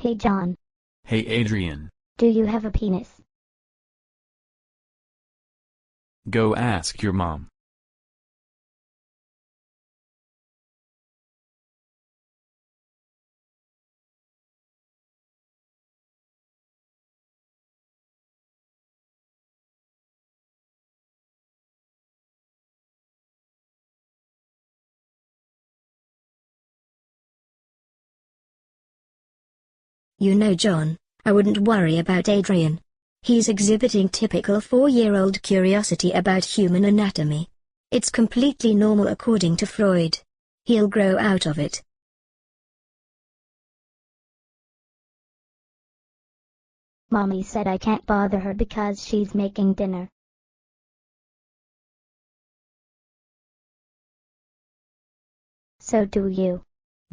Hey John, Hey Adrian, do you have a penis? go ask your mom. You know, John, I wouldn't worry about Adrian. He's exhibiting typical 4-year-old curiosity about human anatomy. It's completely normal according to Freud. He'll grow out of it. Mommy said I can't bother her because she's making dinner. So do you.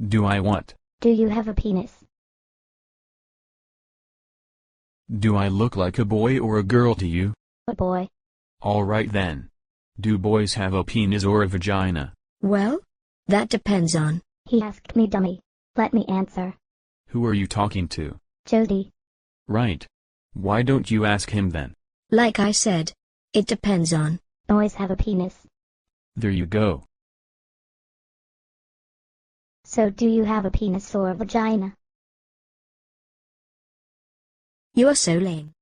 Do I what? Do you have a penis? Do I look like a boy or a girl to you? A boy. Alright then. Do boys have a penis or a vagina? Well, that depends on. He asked me, dummy. Let me answer. Who are you talking to? Jody. Right. Why don't you ask him then? Like I said, it depends on. Boys have a penis. There you go. So do you have a penis or a vagina? You're so lame.